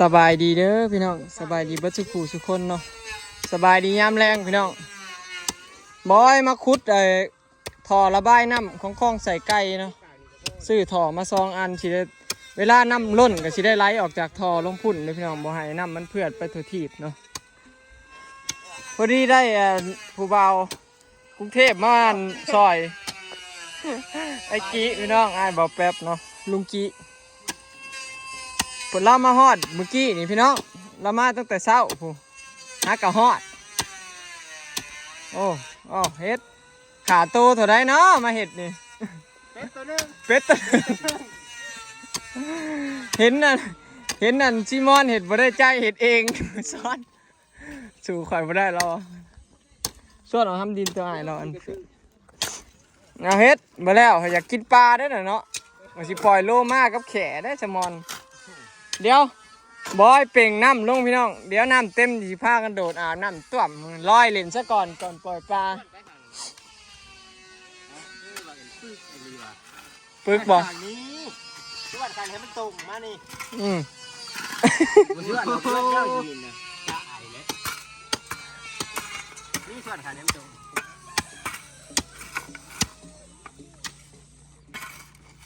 สบายดีเด้อพี่น้องสบายดีเบิดสุขสุขคนเนาะสบายดียามแรงพี่น้องบอยมาขุดท่อระบายน้ำของคลองใส่ไก่เนาะซื้อท่อมา2 อันสิได้เวลาน้ำล้นก็สิได้ไหลออกจากท่อลงพุ่นเลยพี่น้องบ่ให้น้ำมันเพื่อนไปทั่วทีบเนาะพอดีได้ผู้บ่าวกรุงเทพมาซอยไอ้กี้พี่น้องอ้ายบ่าวแป๊บเนาะลุงกี้ผลเรามาฮอดเมื่อกี้นี่พี่น้องเรามาตั้งแต่เช้าผู้หากะฮอดโอ้เฮ็ดขาโตเท่าไรเนาะมาเฮ็ดนี่เป็ดตัวนึงเห็นนั่นซิมอนเฮ็ดบ่ได้ใจเฮ็ดเองซ้อนสู่ข่อยบ่ได้รอส่วนเอาทำดินตัวอ้ายเราอันเอาเฮ็ดบ่แล้วอยากกินปลาได้เนาะว่าสิปล่อยโลมากับแขได้สมอนเดี๋ยวบอยเป่งน้ำลงพี่น้องเดี๋ยวน้ำเต็มสิพากันโดดอาบน้ำต้วมลอยเล่นซะก่อนปล่อยปลาปึกบ่ส่วนการให้มันตรงมานี่ส่วนเจ้ายินนะจะไอเลยนี่ส่วนการให้มันตรง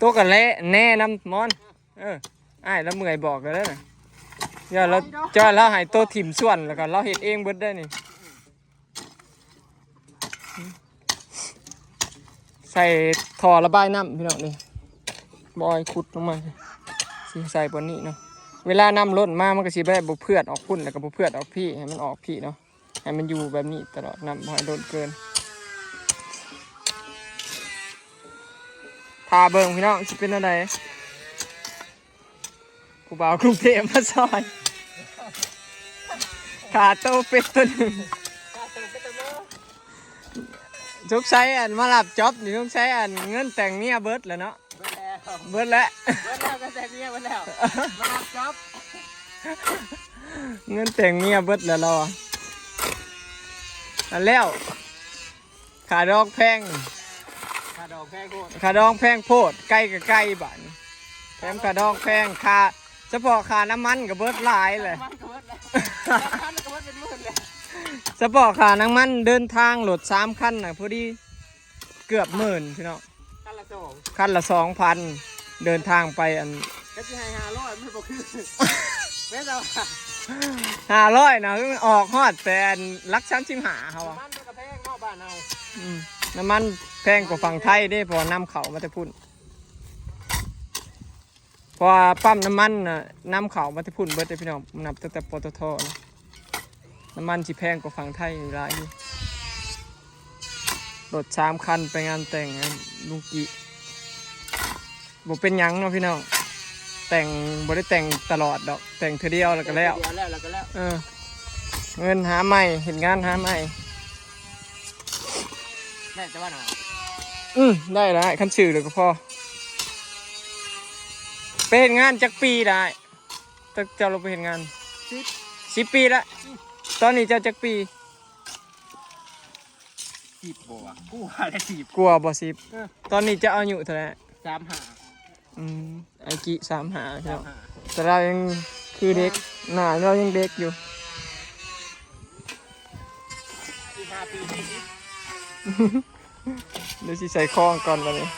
ตัวกันเละแน่น้ำมอนอ้ายแล้วเมื่อยบอกเลยนะอย่าเราจ้าเราหายตัวถิ่มส่วนแล้วก็เราเห็ดเองเบิดได้นี่ใส่ท่อระบายน้ำพี่น้องนี่บอยขุดลงมาสิใส่บนนี้เนาะเวลาน้ำล้นมามันก็สิได้บุเพื่อนออกพุ่นแล้วก็บุเพื่อนออกพี่ให้มันออกพี่เนาะให้มันอยู่แบบนี้ตลอดน้ำบ่ให้โดนเกินพาเบิ่งพี่น้องสิเป็นอะไรผู้บ่าวกรุงเทพมาซอยขาโตเป็ดตัวหนึ่งทุกใช้มาหลับจ็อบนี่ทุกใช้เงินแต่งเมียเบิร์ดแล้วเนาะเบิร์ดแล้วก็แต่งเมียเบิร์ดแล้วมาหลับจ็อบเงินแต่งเมียเบิร์ดแล้วเราแล้วขาดองแพงโพดใกล้กับใกล้บ้านแถมขาดองแพงค่าเฉพาะค่าน้ำมันกับเบิร์ดหลายเลยเฉพาะค่าน้ำมันเดินทางรถ3 คันน่ะพอดีเกือบ10,000พี่น้องคันละ 2,000เดินทางไปก็จะให้500ไม่บอกคือไม่เอา500นะมันออกฮอดแต่ลัก35เขาน้ำมันก็แพงนอกบ้านเอาน้ำมันแพงกว่าฝั่งไทยได้พอนำเขามาแต่พุ่นพอปั๊มน้ำมันนำเขามาที่พุ่นเบิดได้พี่น้องนับตั้งแต่ปตทน้ำมันสิแพงกว่าฝั่งไทยหลายรถ3 คันไปงานแต่งลุงกิบ่เป็นหยังเนาะพี่น้องแต่งบ่ได้แต่งตลอดดอกแต่งเธอเดียวแล้วก็แล้วเงินหาใหม่เห็นงานหาใหม่ได้จะว่าหน่อยได้แล้วคันชื่อเลยก็พอไปเห็นงานจักปีได้เจ้าเราไปเห็นงาน10 ปีละตอนนี้เจ้าจักปี10บ่วะกูอะไร10กลัวบ่10ตอนนี้จะอายุเท่าไหร่35ไอ้กี่35ครับแต่เรายังคือเด็กหน้าเรายังเด็กอยู่อีก5 ปีเดี๋ยวสิใส่คล้องก่อนวันนี้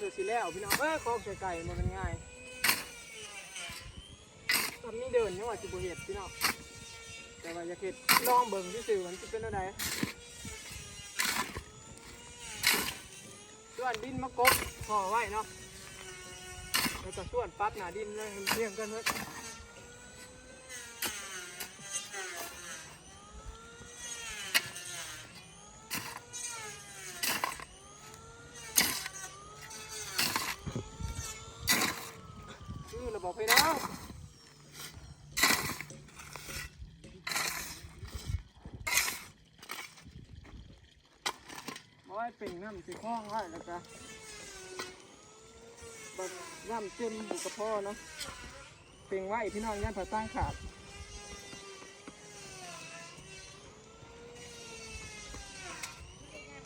คือสิแล้วพี่น้องคล้องไก่มันเป็นง่ายตอนนี้เดินยังว่าจิบุเห็ดพี่น้องแต่ว่าอยากเห็ดลองเบิ่งที่สื่อมันจะเป็นอะไรส่วนดินมะกบห่อไว้เนาะแล้วก็ส่วนปั๊บหนาดินเลยเรียงกันเฮ้ยระบบไปแล้วเอาไว้เป่งน้ำสีข้องไว้แล้วก็แบบน้ำเต็มอยู่กับพ่อเนาะเป่งไว้พี่น้องย่านผ่าตั้งขาด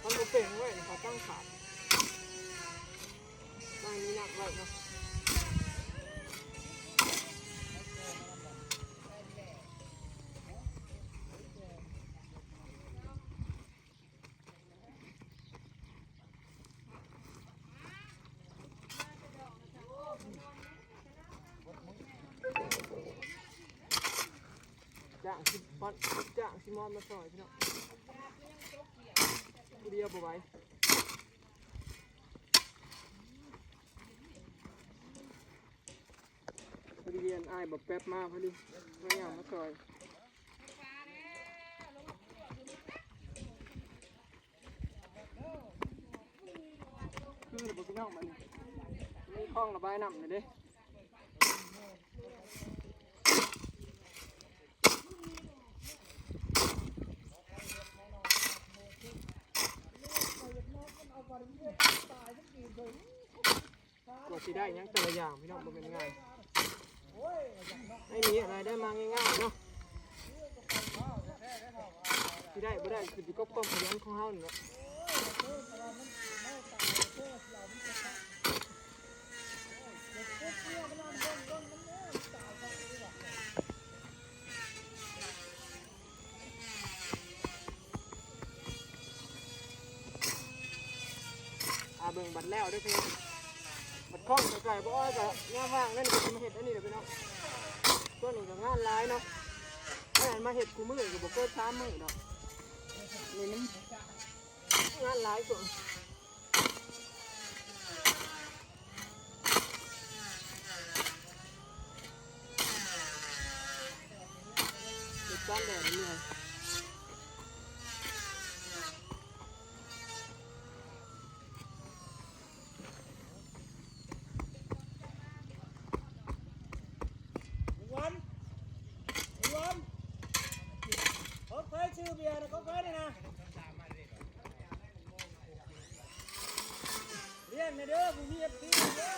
มันเป่งไว้ผ่าตั้งขาดตั้งนี้หนักไว้เนาะ จ้างสิปันจ้างสิมอนมาซอยพี่น้องผู้เดียวบ่ไหวพอดีเรียนอ้ายบอกแป๊บมาพอดีไม่อยากมาซอยคือเดี๋ยวพี่น้องมันมีคลองระบายน้ำเลยเด้กว่าสิได้ยังแต่ละอย่างพี่น้องมันเป็นไงไม่มีอะไรได้มาง่ายๆเนาะที่ได้บ่ได้คือที่ก็ความขยันของเฮานี่แหละเบิ่งบัดแล้วด้วยพี่บัดคล้องไก่บ่อ้อยกับงานว่างนั่นก็มาเห็ดอันนี้เดี๋ยวพี่น้องตัวนี้ก็งานร้ายเนาะไม่หันมาเห็ดกูมือกับบ่เกิด3 มื้อเนาะนี่มันงานร้ายส่วนเด็ดก้อนแดดนี่เลยชื่อเบียร์นะเขาเคยนี่นะเรียนในเด้อผู้มีเอฟซีเด้อ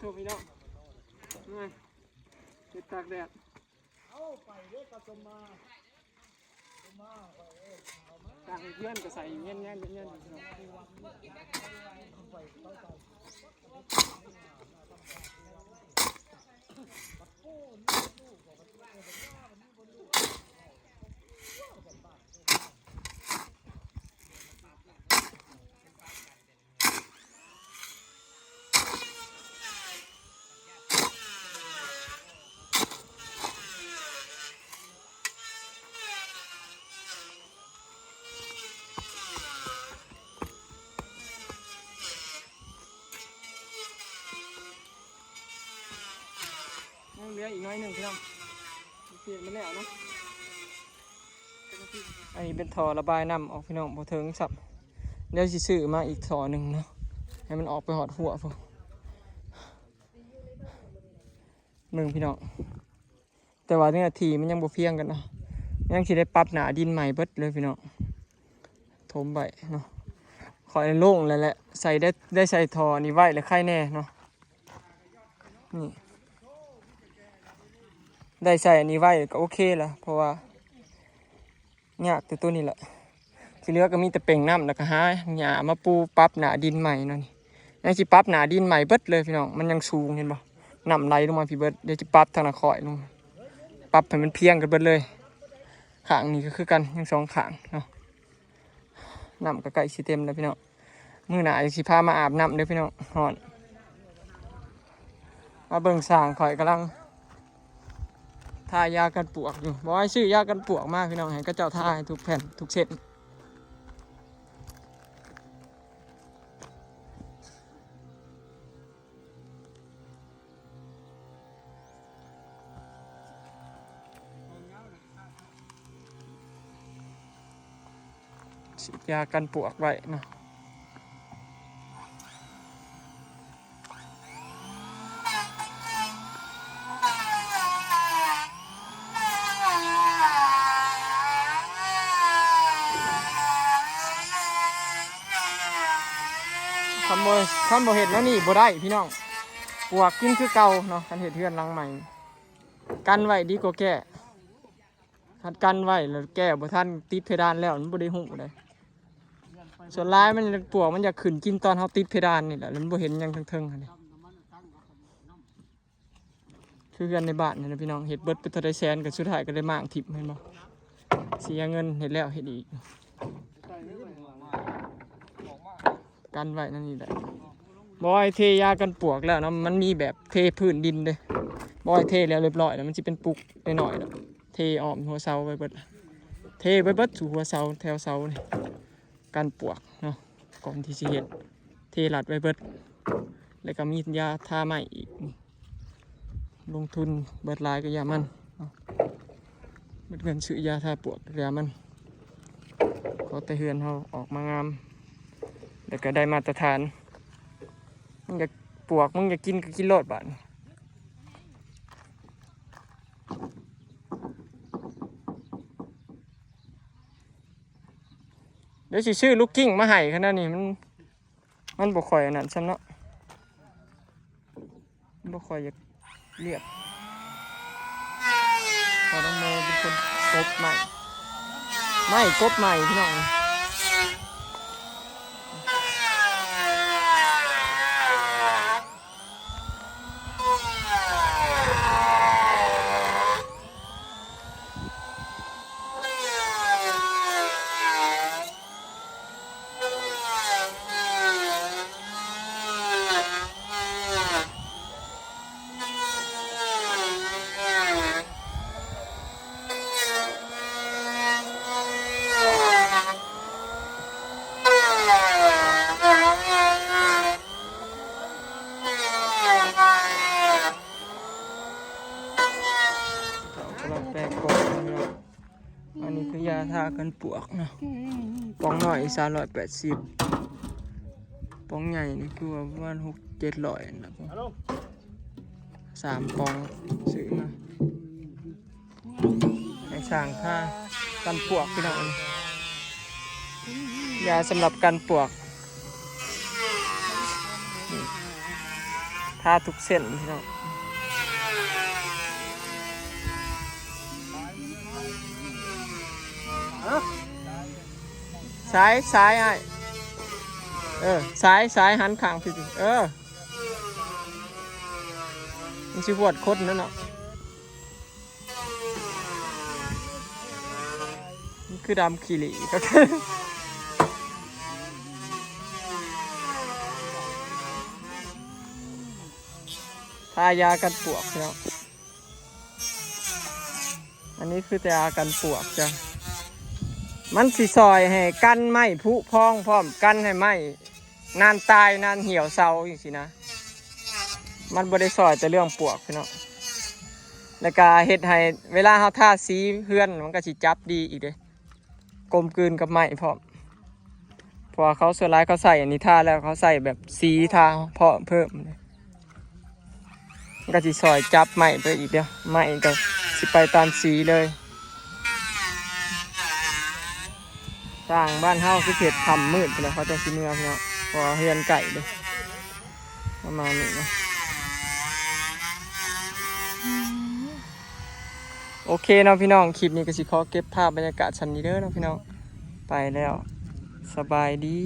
ถูกพี่น้องไงเด็ดตากแดดเอาไปเด้อกระสมมาตากเพื่อนก็ใส่เงี้ยเหลืออีกน้อยหนึ่งพี่น้องเปลี่ยนมาแล้วเนาะอันนี้เป็นท่อระบายน้ำออกพี่น้องพอเทิงสับเดี๋ยวสิซื้อมาอีกท่อหนึ่งเนาะให้มันออกไปหอดหัวพวกมึงพี่น้องแต่ว่าเนี่ยทีมันยังบ่เพียงกันเนาะยังสิได้ปรับหนาดินใหม่เบิดเลยพี่น้องถมใบเนาะขอให้โล่งเลยแหละใส่ได้ใส่ท่อนี่ไว้เลยไข่แน่เนาะนี่ได้ใส่อันนี้ไว้ก็โอเคละเพราะว่ายากแต่ตัวนี้แหละที่เหลือก็มีแต่เป่งน้ำแล้วก็หาหญ้ามาปูปรับหนาดินใหม่นั่นนี่ยังสิปรับหนาดินใหม่เบิดเลยพี่น้องมันยังสูงเห็นบ่น้ำไหลลงมาพี่เบิดเดี๋ยวจะปรับทางหน้าคอยลงปรับให้มันเพียงกันเบิดเลยข้างนี้ก็คือกันยัง2ข้างเนาะน้ำก็ใกล้สิเต็มแล้วพี่น้องมื้อหน้าจะสิพามาอาบน้ำเด้อพี่น้องฮ้อนมาเบิ่งสร้างข่อยกำลังทายากันปวกอยู่บอกให้ซื้อยากันปวกมากพี่น้องให้ก็เจ้าทายทุกแผ่นทุกเส้นฉีดยากันปวกไว้เนาะคันบ่เห็ดแล้วนี่บ่ได้พี่น้องปวกกินคือเก่าเนาะคันเห็ดเทือนหลังใหม่กันไว้ดีกว่าแก้คันกันไว้แล้วแก้บ่ทันติดเพดานแล้วมันบ่ได้หูเลยส่วนลายมันปวกมันอยากขึ้นกินตอนเฮาติดเพดานนี่แหละแล้วมันบ่เห็นหยังเทิงๆหั่นนี่ คือกันในบ้านนี่นะพี่น้องเฮ็ดเบิดไปเท่าใดแสนก็สุดท้ายก็ได้มางทิ่มเห็นบ่เสียเงินเฮ็ดแล้วเฮ็ดอีกกันไว้นั่นนี่แหละบ่ให้เทยากันปลวกแล้วเนาะมันมีแบบเทพื้นดินเด้บ่ให้เทแล้วเรียบร้อยแล้วมันสิเป็นปุกน้อยๆแล้วเทอ้อมหัวเสาไว้เบิดเทไว้เบิดสู่หัวเสาแถวเสานี่กันปลวกเนาะก่อนที่สิเฮ็ดเทลัดไว้เบิดแล้วก็มียาทาใหม่อีกลงทุนเบิดหลายก็ยามันเนาะเบิดเงินซื้อยาทาปลวกก็ยามันขอแต่เฮือนเฮาออกมางามแล้วก็ได้มาตรฐานมึงอยากปลวกมึงอยากกินก็กินโลดบาดเดี๋ยวสิชื่อลูกกิ้งมาให้ขนาดนี้มันบ่ค่อยอันนั้นซ้ำเนาะมันบ่ค่อยอยากเรียบพอต้องมือเป็นคนกบใหม่ไม่กบใหม่พี่น้องแปลกกบอันนี้คือยาทากันปลวกเนาะปองหน่อย380ปองใหญ่นี่คือว่าประมาณ600-700นะ3ปองซื้อมาให้สร้างทากันปลวกพี่น้องยาสำหรับกันปลวกทาทุกเส้นพี่น้องซ้ายไอ้ซ้ายหันข้างพี่มันสิปวดคดนั่นเนาะมันคือดำขี้เหร่ก็ทายากันปลวกเนาะอันนี้คือแต่ยากันปลวกจ้ะมันสิซอยให้กันไม้ผุพองพร้อมกันให้ไม้นานตายนานเหี่ยวเซาอย่างสินะมันบ่ได้ซอยแต่เรื่องปลวกพี่น้องแล้วก็เฮ็ดให้เวลาเฮาทาสีเฮือนมันก็สิจับดีอีกเด้กลมกลืนกับไม้พร้อมเพราะเขาส่วนหลายเขาใส่อันนี้ทาแล้วเขาใส่แบบสีทาเพาะเพิ่มมันก็สิซอยจับไม้ไปอีกเด้อไม้ก็สิไปตามสีเลยสร้างบ้านเฮาคือเขตทำมืดไปแล้วเขาจะสิเมื่อเนาะพอเฮือนไก่เลยประมาณนี้นะโอเคเนาะพี่น้องคลิปนี้ก็สิขอเก็บภาพบรรยากาศชั้นนี้เด้อเนาะพี่น้องไปแล้วสบายดี